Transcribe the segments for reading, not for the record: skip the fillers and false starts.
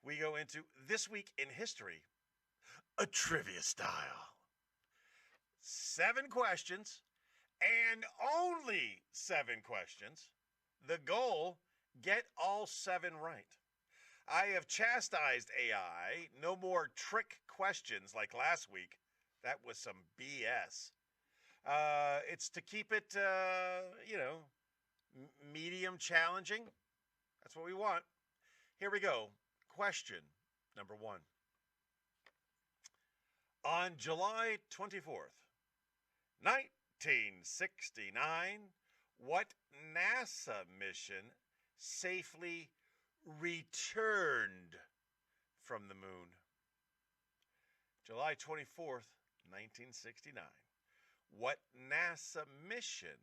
we go into This Week in History, a trivia style. 7 questions, and only 7 questions. The goal, get all 7 right. I have chastised AI. No more trick questions like last week. That was some BS. It's to keep it, medium challenging. That's what we want. Here we go. Question number 1. On July 24th, 1969, what NASA mission safely returned from the moon? July 24th, 1969. What NASA mission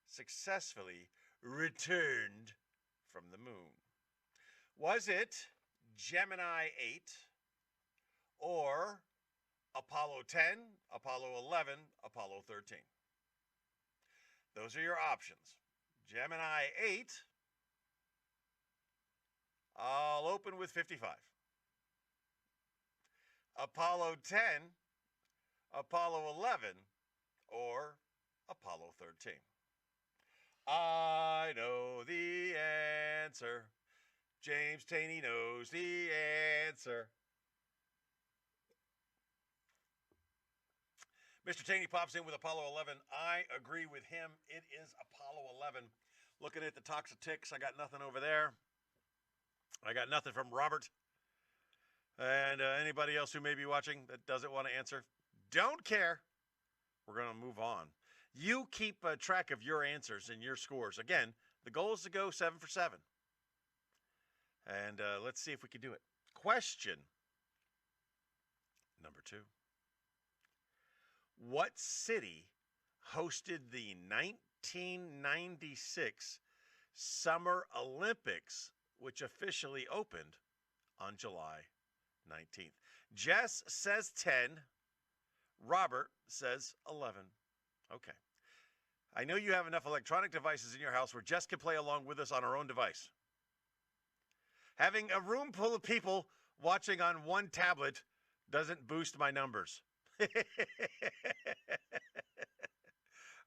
successfully returned from the moon? Was it Gemini 8 or Apollo 10, Apollo 11, Apollo 13? Those are your options. Gemini 8, I'll open with 55. Apollo 10, Apollo 11, or Apollo 13. I know the answer. James Taney knows the answer. Mr. Taney pops in with Apollo 11. I agree with him. It is Apollo 11. Looking at the Toxitics, I got nothing over there. I got nothing from Robert. And anybody else who may be watching that doesn't want to answer, don't care. We're going to move on. You keep track of your answers and your scores. Again, the goal is to go 7 for 7. And let's see if we can do it. Question number 2. What city hosted the 1996 Summer Olympics, which officially opened on July 19th? Jess says 10. Robert says 11. Okay. I know you have enough electronic devices in your house where Jess can play along with us on her own device. Having a room full of people watching on one tablet doesn't boost my numbers.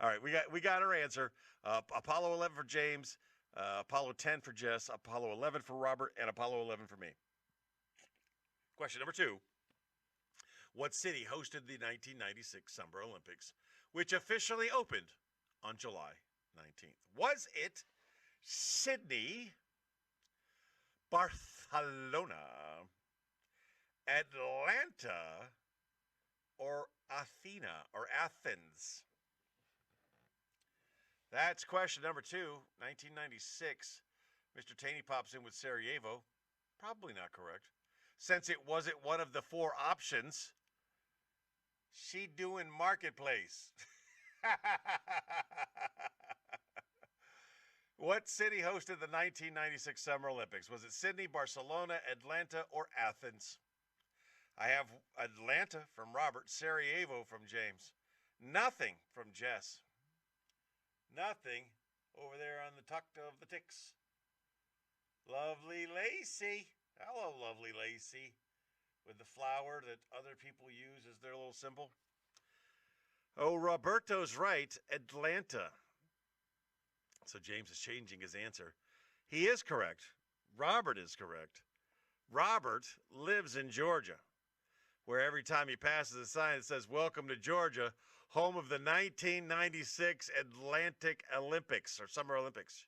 All right, we got our answer. Apollo 11 for James, Apollo 10 for Jess, Apollo 11 for Robert, and Apollo 11 for me. Question number 2. What city hosted the 1996 Summer Olympics, which officially opened on July 19th? Was it Sydney, Barcelona, Atlanta, or Athens? That's question number 2. 1996. Mr. Taney pops in with Sarajevo. Probably not correct. Since it wasn't one of the 4 options, she doing marketplace. What city hosted the 1996 Summer Olympics? Was it Sydney, Barcelona, Atlanta, or Athens? I have Atlanta from Robert, Sarajevo from James. Nothing from Jess. Nothing over there on the tuck of the ticks. Lovely Lacey. Hello, lovely Lacey. With the flower that other people use as their little symbol. Oh, Roberto's right. Atlanta. So James is changing his answer. He is correct. Robert is correct. Robert lives in Georgia, where every time he passes a sign that says, "Welcome to Georgia, home of the 1996 Atlantic Olympics," or Summer Olympics.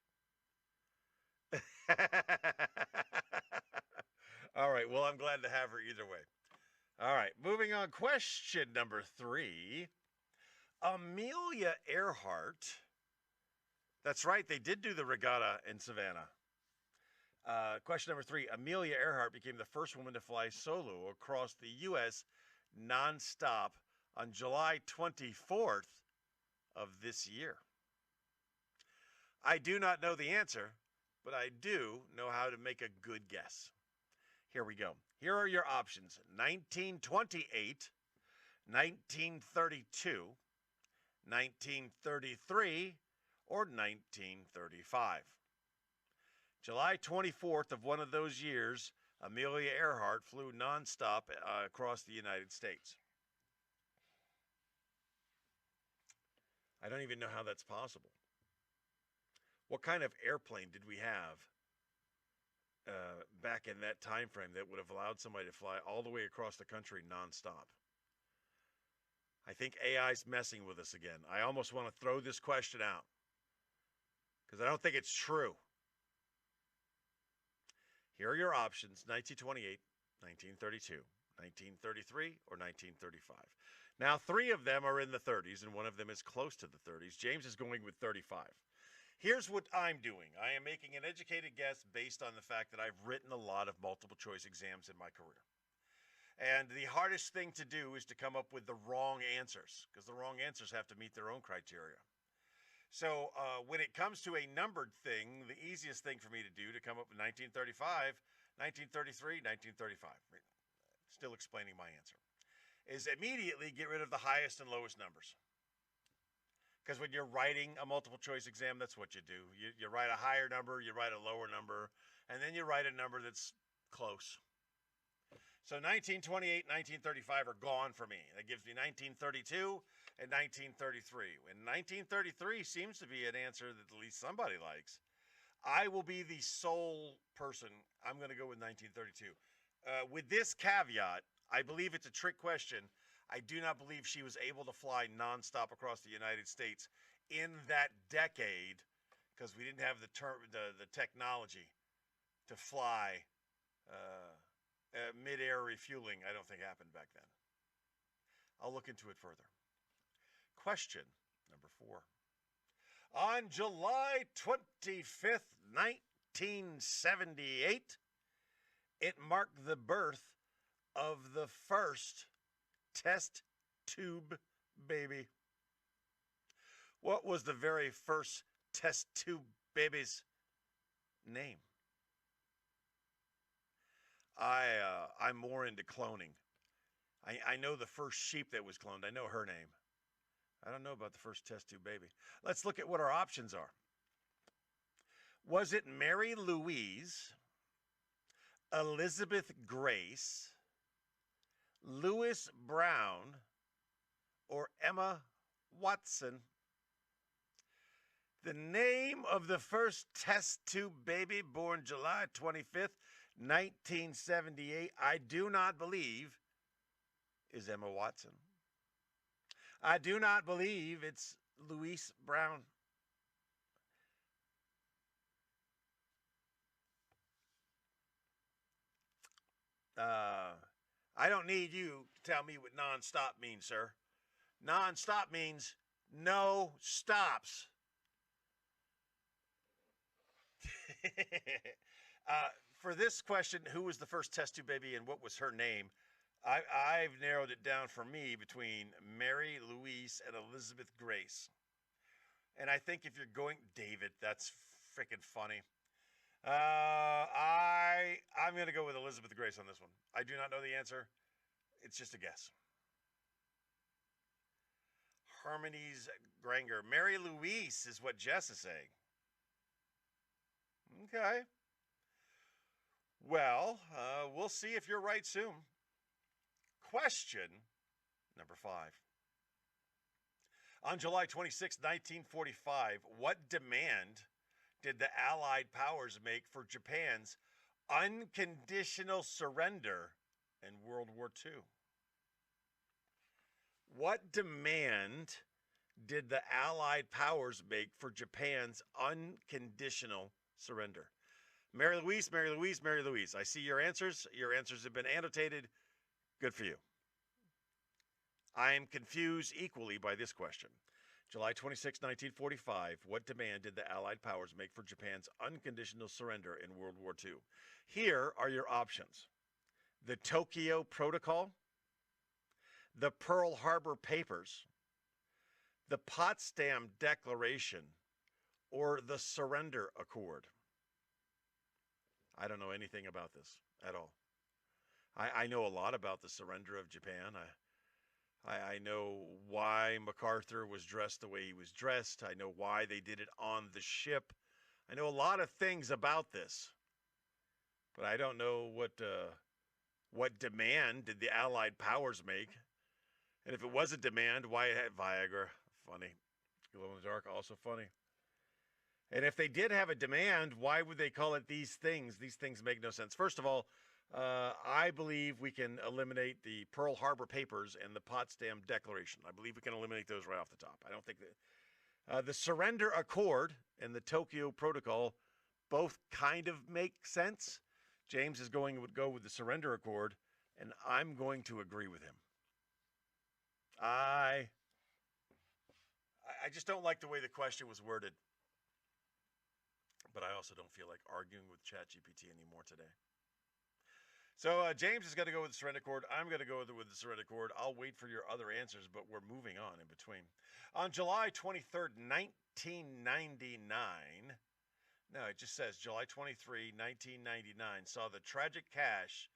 All right, well, I'm glad to have her either way. All right, moving on. Question number 3. Amelia Earhart. That's right, they did do the regatta in Savannah. Question number 3. Amelia Earhart became the first woman to fly solo across the U.S. nonstop on July 24th of this year. I do not know the answer, but I do know how to make a good guess. Here we go. Here are your options. 1928, 1932, 1933, or 1935. July 24th of one of those years, Amelia Earhart flew nonstop across the United States. I don't even know how that's possible. What kind of airplane did we have back in that time frame that would have allowed somebody to fly all the way across the country nonstop? I think AI's messing with us again. I almost want to throw this question out because I don't think it's true. Here are your options: 1928, 1932, 1933, or 1935. Now, 3 of them are in the 30s, and 1 of them is close to the 30s. James is going with 35. Here's what I'm doing. I am making an educated guess based on the fact that I've written a lot of multiple choice exams in my career. And the hardest thing to do is to come up with the wrong answers, because the wrong answers have to meet their own criteria. So when it comes to a numbered thing, the easiest thing for me to do to come up with 1935, 1933, 1935, still explaining my answer, is immediately get rid of the highest and lowest numbers. Because when you're writing a multiple choice exam, that's what you do. You write a higher number, you write a lower number, and then you write a number that's close. So 1928, 1935 are gone for me. That gives me 1932 and 1933. And 1933 seems to be an answer that at least somebody likes. I will be the sole person. I'm going to go with 1932. With this caveat, I believe it's a trick question. I do not believe she was able to fly nonstop across the United States in that decade because we didn't have the technology to fly. Mid-air refueling, I don't think happened back then. I'll look into it further. Question number 4. On July 25th, 1978, it marked the birth of the first test tube baby. What was the very first test tube baby's name? I'm more into cloning. I know the first sheep that was cloned. I know her name. I don't know about the first test tube baby. Let's look at what our options are. Was it Mary Louise, Elizabeth Grace, Louis Brown, or Emma Watson? The name of the first test tube baby born July 25th, 1978, I do not believe is Emma Watson. I do not believe it's Louise Brown. I don't need you to tell me what nonstop means, sir. Nonstop means no stops. For this question, who was the first test tube baby and what was her name? I've narrowed it down for me between Mary Louise and Elizabeth Grace. And I think if you're going, David, that's freaking funny. I'm going to go with Elizabeth Grace on this one. I do not know the answer. It's just a guess. Harmony's Granger. Mary Louise is what Jess is saying. Okay. Well, we'll see if you're right soon. Question number 5. On July 26, 1945, what demand did the Allied powers make for Japan's unconditional surrender in World War II? What demand did the Allied powers make for Japan's unconditional surrender? Mary Louise, Mary Louise, Mary Louise. I see your answers. Your answers have been annotated. Good for you. I am confused equally by this question. July 26, 1945, what demand did the Allied powers make for Japan's unconditional surrender in World War II? Here are your options. The Tokyo Protocol, the Pearl Harbor Papers, the Potsdam Declaration, or the Surrender Accord. I don't know anything about this at all. I know a lot about the surrender of Japan. I know why MacArthur was dressed the way he was dressed. I know why they did it on the ship. I know a lot of things about this. But I don't know what demand did the Allied powers make, and if it was a demand, why it had Viagra? Funny. Glow in the dark, also funny. And if they did have a demand, why would they call it these things? These things make no sense. First of all, I believe we can eliminate the Pearl Harbor Papers and the Potsdam Declaration. I believe we can eliminate those right off the top. I don't think that the Surrender Accord and the Tokyo Protocol both kind of make sense. James would go with the Surrender Accord, and I'm going to agree with him. I just don't like the way the question was worded. But I also don't feel like arguing with ChatGPT anymore today. So James is going to go with the Surrender Accord. I'm going to go with the Surrender Accord. I'll wait for your other answers, but we're moving on in between. On July 23rd, 1999, no, it just says July 23, 1999, saw the tragic crash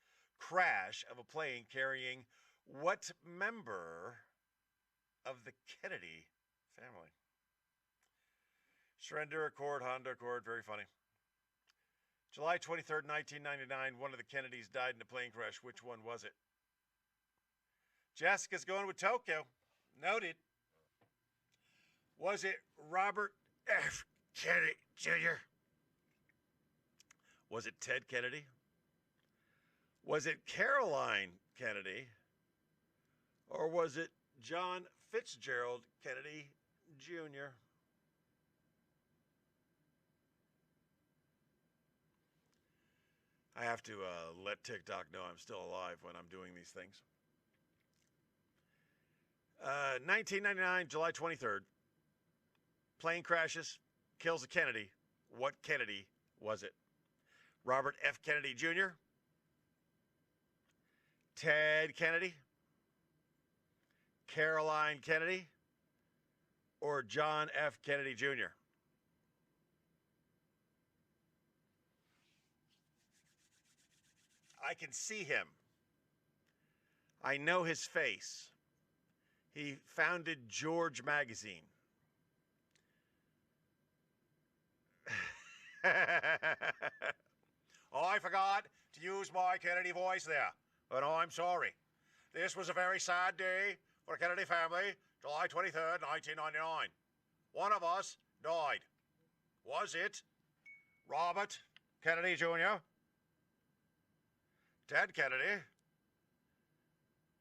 of a plane carrying what member of the Kennedy family? Surrender Accord, Honda Accord, very funny. July 23rd, 1999, one of the Kennedys died in a plane crash. Which one was it? Jessica's going with Tokyo. Noted. Was it Robert F. Kennedy Jr.? Was it Ted Kennedy? Was it Caroline Kennedy? Or was it John Fitzgerald Kennedy Jr.? I have to let TikTok know I'm still alive when I'm doing these things. 1999, July 23rd. Plane crashes, kills a Kennedy. What Kennedy was it? Robert F. Kennedy Jr., Ted Kennedy, Caroline Kennedy, or John F. Kennedy Jr.? I can see him. I know his face. He founded George Magazine. Oh, I forgot to use my Kennedy voice there. But oh, I'm sorry. This was a very sad day for the Kennedy family, July 23rd, 1999. One of us died. Was it Robert Kennedy Jr., Ted Kennedy,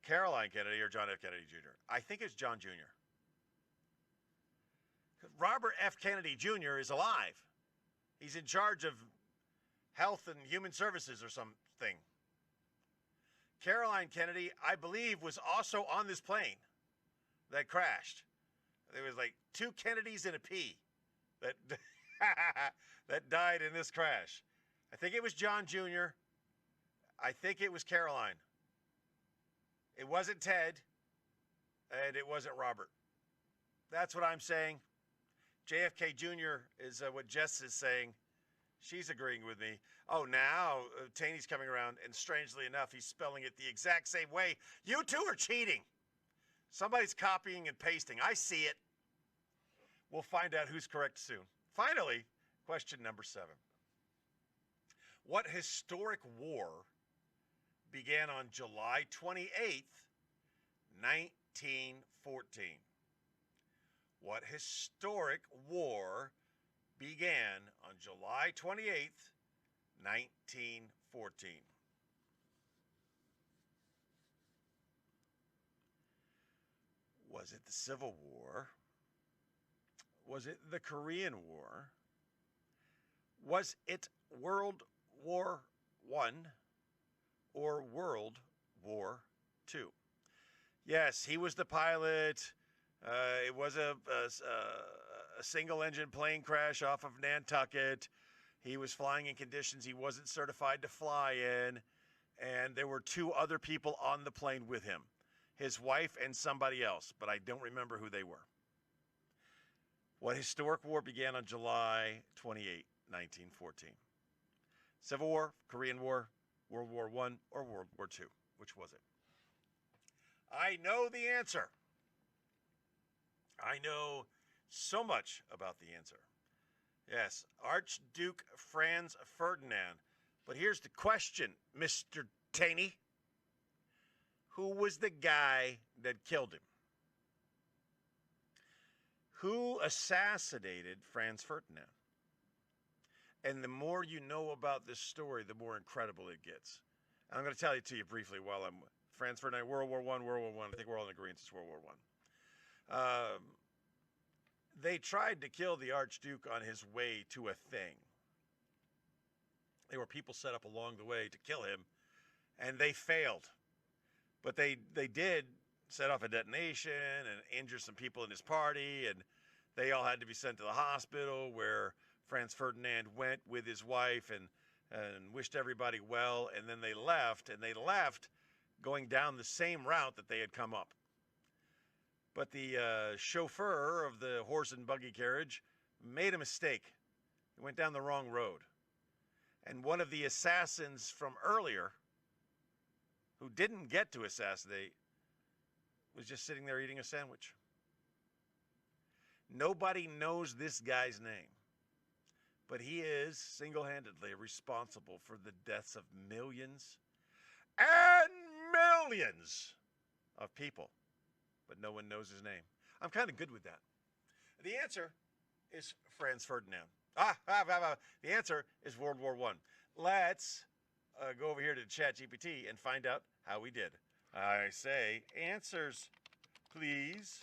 Caroline Kennedy, or John F. Kennedy Jr.? I think it's John Jr. Robert F. Kennedy Jr. is alive. He's in charge of Health and Human Services or something. Caroline Kennedy, I believe, was also on this plane that crashed. There was like two Kennedys and a P that that died in this crash. I think it was John Jr. I think it was Caroline. It wasn't Ted, and it wasn't Robert. That's what I'm saying. JFK Jr. is what Jess is saying. She's agreeing with me. Oh, now Taney's coming around, and strangely enough, he's spelling it the exact same way. You two are cheating. Somebody's copying and pasting. I see it. We'll find out who's correct soon. Finally, question number 7. What historic war began on July 28th, 1914? What historic war began on July 28th, 1914? Was it the Civil War? Was it the Korean War? Was it World War I or World War II? Yes, he was the pilot. It was a single-engine plane crash off of Nantucket. He was flying in conditions he wasn't certified to fly in, and there were 2 other people on the plane with him, his wife and somebody else, but I don't remember who they were. What historic war began on July 28, 1914? Civil War, Korean War, World War I, or World War II? Which was it? I know the answer. I know so much about the answer. Yes, Archduke Franz Ferdinand But here's the question, Mr. Taney. Who was the guy that killed him? Who assassinated Franz Ferdinand? And the more you know about this story, the more incredible it gets. And I'm going to tell it to you briefly while I'm Franz Ferdinand, World War I, World War I. I think we're all in agreement it's World War I. They tried to kill the Archduke on his way to a thing. There were people set up along the way to kill him, and they failed. But they did set off a detonation and injure some people in his party, and they all had to be sent to the hospital where Franz Ferdinand went with his wife and wished everybody well, and then they left going down the same route that they had come up. But the chauffeur of the horse and buggy carriage made a mistake. He went down the wrong road. And one of the assassins from earlier, who didn't get to assassinate, was just sitting there eating a sandwich. Nobody knows this guy's name, but he is single-handedly responsible for the deaths of millions and millions of people, but no one knows his name. I'm kind of good with that. The answer is Franz Ferdinand. The answer is World War I. Let's go over here to ChatGPT and find out how we did. I say answers, please.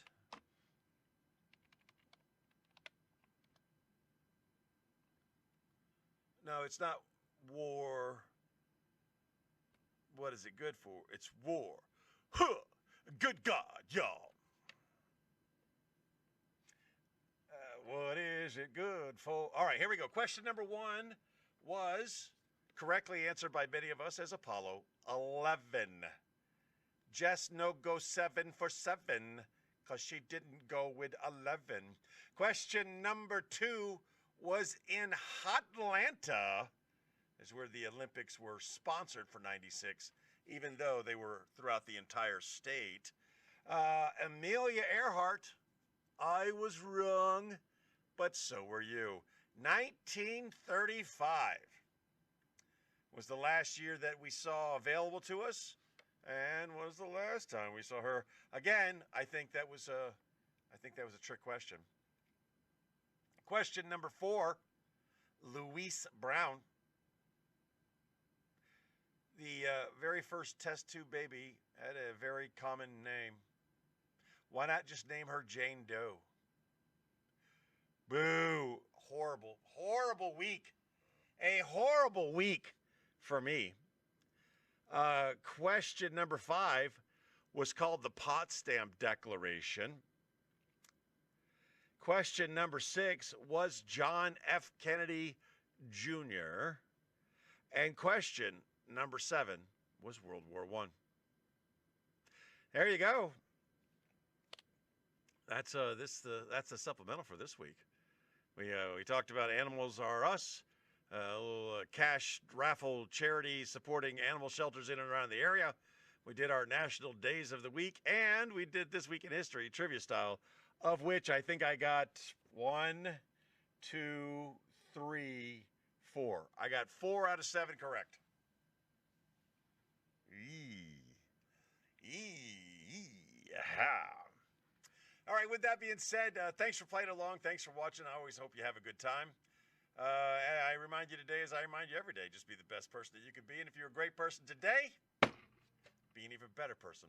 No, it's not war. What is it good for? It's war. Huh! Good God, y'all. What is it good for? All right, here we go. Question number 1 was correctly answered by many of us as Apollo 11. Jess no go 7 for 7 because she didn't go with 11. Question number 2 was in Hotlanta, is where the Olympics were sponsored for 96, even though they were throughout the entire state. Amelia Earhart, I was wrong, but so were you. 1935 was the last year that we saw available to us, and was the last time we saw her. Again, I think that was a trick question. Question number 4, Louise Brown. The very first test tube baby had a very common name. Why not just name her Jane Doe? Boo. Horrible, horrible week. A horrible week for me. Question number 5 was called the Potsdam Declaration. Question number 6 was John F. Kennedy Jr. And question number 7 was World War I. There you go. That's a supplemental for this week. We talked about Animals Are Us, a little cash raffle charity supporting animal shelters in and around the area. We did our National Days of the Week, and we did This Week in History trivia style, of which I think I got 1, 2, 3, 4. I got 4 out of 7 correct. All right, with that being said, thanks for playing along. Thanks for watching. I always hope you have a good time. I remind you today, as I remind you every day, just be the best person that you can be. And if you're a great person today, be an even better person